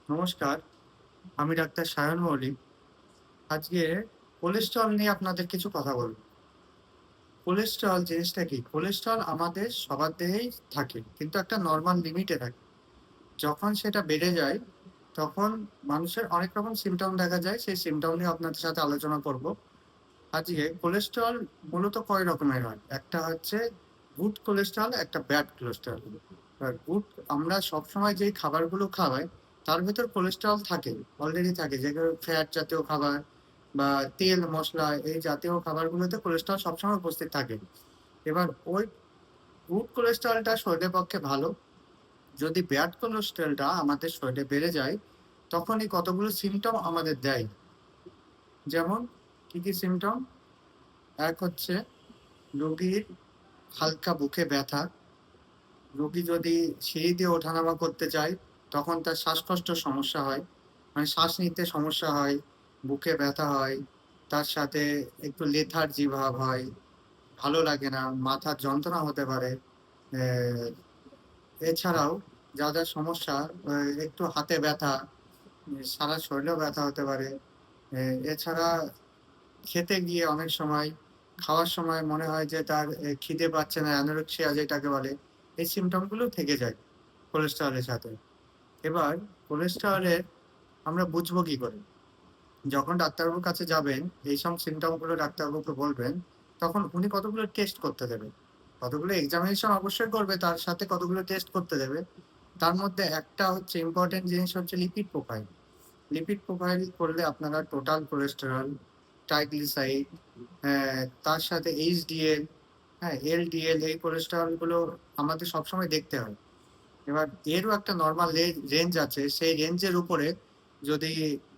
নমস্কার, আমি ডাক্তার সায়ন মল্লিক। আজকে কোলেস্টেরল নিয়ে আপনাদের কিছু কথা বলব। কোলেস্টেরল জিনিসটা কি? কোলেস্টেরল আমাদের সবার দেহেই থাকে। কিন্তু একটা নরমাল লিমিটে থাকে। যখন সেটা বেড়ে যায়, তখন মানুষের অনেক রকম সিম্পটম দেখা যায়। সেই সিম্পটম নিয়ে আপনাদের সাথে আলোচনা করব। আজকে কোলেস্টেরল মূলত কয় রকমের হয়? একটা হচ্ছে গুড কোলেস্টেরল, একটা ব্যাড কোলেস্টেরল। এবার গুড আমরা সবসময় যেই খাবারগুলো খাওয়াই, তার ভেতর কোলেস্টেরল থাকে, অলরেডি থাকে। যেগুলো ফ্যাট জাতীয় খাবার বা তেল, মসলা এই জাতীয় খাবারগুলোতে কোলেস্টেরল সবসময় উপস্থিত থাকে। এবার ওই গুড কোলেস্টেরলটা শরীরের পক্ষে ভালো। যদি ব্যাড কোলেস্টেরলটা আমাদের শরীরে বেড়ে যায়, তখনই কতগুলো সিম্পটম আমাদের দেয়। যেমন কি সিম্পটম? এক হচ্ছে রোগীর হালকা বুকে ব্যথা। রোগী যদি সিঁড়ি দিয়ে ওঠানামা করতে চায়, তখন তার শ্বাসকষ্টের সমস্যা হয়। মানে শ্বাস নিতে সমস্যা হয়, বুকে ব্যথা হয়, তার সাথে একটু লেথার্জি ভাব হয়, ভালো লাগে না, মাথার যন্ত্রণা হতে পারে। অ্যা এছাড়াও যা সমস্যা, একটু হাতে ব্যথা, সারা শরীরেও ব্যথা হতে পারে। এছাড়া খেতে গিয়ে অনেক সময়, খাওয়ার সময় মনে হয় যে তার খিদে পাচ্ছে না, অ্যানোরেক্সিয়া যেটাকে বলে, এই সিম্পটম গুলো থেকে যায় কোলেস্টেরলের সাথে। এবার কোলেস্টেরলের আমরা বুঝবো কি করে? যখন ডাক্তারবাবুর কাছে যাবেন, এইসব সিম্পটম গুলো ডাক্তারবাবুকে বলবেন, তখন উনি কতগুলো টেস্ট করতে দেবেন। কতগুলো এক্সামিনেশন অবশ্যই করবে, তার সাথে কতগুলো টেস্ট করতে দেবে। তার মধ্যে একটা হচ্ছে ইম্পোর্টেন্ট জিনিস হচ্ছে লিপিড প্রোফাইল। লিপিড প্রোফাইল করলে আপনারা টোটাল কোলেস্টেরল, ট্রাইগ্লিসারাইড, তার সাথে এইচডিএল, হ্যাঁ, এলডিএল, এই কোলেস্টেরল গুলো আমাদের সবসময় দেখতে হয়। এবার এরও একটা নরমাল রেঞ্জ আছে। সেই রেঞ্জের উপরে যদি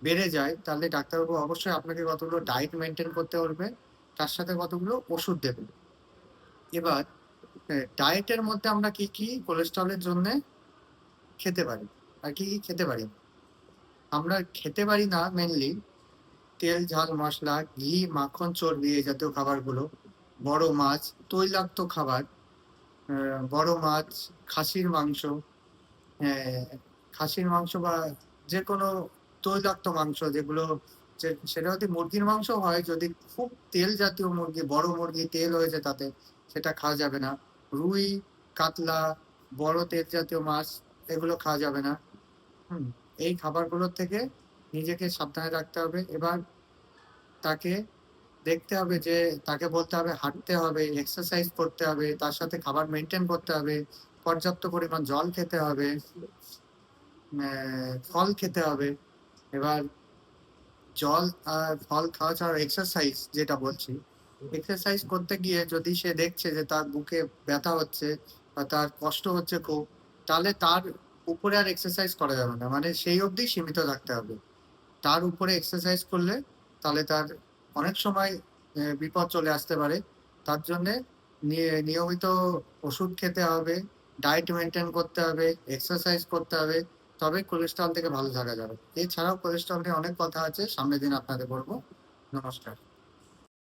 বেড়ে যায়, তাহলে ডাক্তারবাবু অবশ্যই আপনাকে কতগুলো ডায়েট মেইনটেইন করতে বলবে। তার সাথে কতগুলো ওষুধ দেবে। এবার ডায়েটের মধ্যে আমরা কি কোলেস্টেরলের জন্যে খেতে পারি? আর কি খেতে পারি না? আমরা খেতে পারি না মেইনলি তেল, ঝাল, মসলা, ঘি, মাখন, চর্বি এই জাতীয় খাবারগুলো, বড় মাছ, তৈলাক্ত খাবার, বড় মাছ, খাসির মাংস, হ্যাঁ, খাসির মাংস বা যেকোনো তৈলাক্ত মাংস যেগুলো, সেটা যদি মুরগির মাংস হয়, যদি খুব তেল জাতীয় মুরগি, বড় মুরগি তেল হয়েছে তাতে, সেটা খাওয়া যাবে না। রুই, কাতলা, বড় তেল জাতীয় মাছ, এগুলো খাওয়া যাবে না। হুম? এই খাবারগুলোর থেকে নিজেকে সাবধানে রাখতে হবে। এবার তাকে দেখতে হবে যে, তাকে বলতে হবে হাঁটতে হবে, এক্সারসাইজ করতে হবে, তার সাথে খাবার মেইনটেইন করতে হবে, পর্যাপ্ত পরিমাণ জল খেতে হবে, ফল খেতে হবে। এবার জল আর ফল খাওয়া ছাড়াও এক্সারসাইজ যেটা বলছি, এক্সারসাইজ করতে গিয়ে যদি সে দেখছে যে তার বুকে ব্যথা হচ্ছে বা তার কষ্ট হচ্ছে খুব, তাহলে তার উপরে আর এক্সারসাইজ করা যাবে না। মানে সেই অবধি সীমিত রাখতে হবে। তার উপরে এক্সারসাইজ করলে তাহলে তার অনেক সময় বিপদ চলে আসতে পারে। তার জন্যে নিয়মিত ওষুধ খেতে হবে, ডায়েট মেইনটেইন করতে হবে, এক্সারসাইজ করতে হবে। তবে কোলেস্টেরল থেকে ভালো থাকা যাবে। এছাড়াও কোলেস্টেরল নিয়ে অনেক কথা আছে। সামনের দিন আপনাদের বলব। নমস্কার।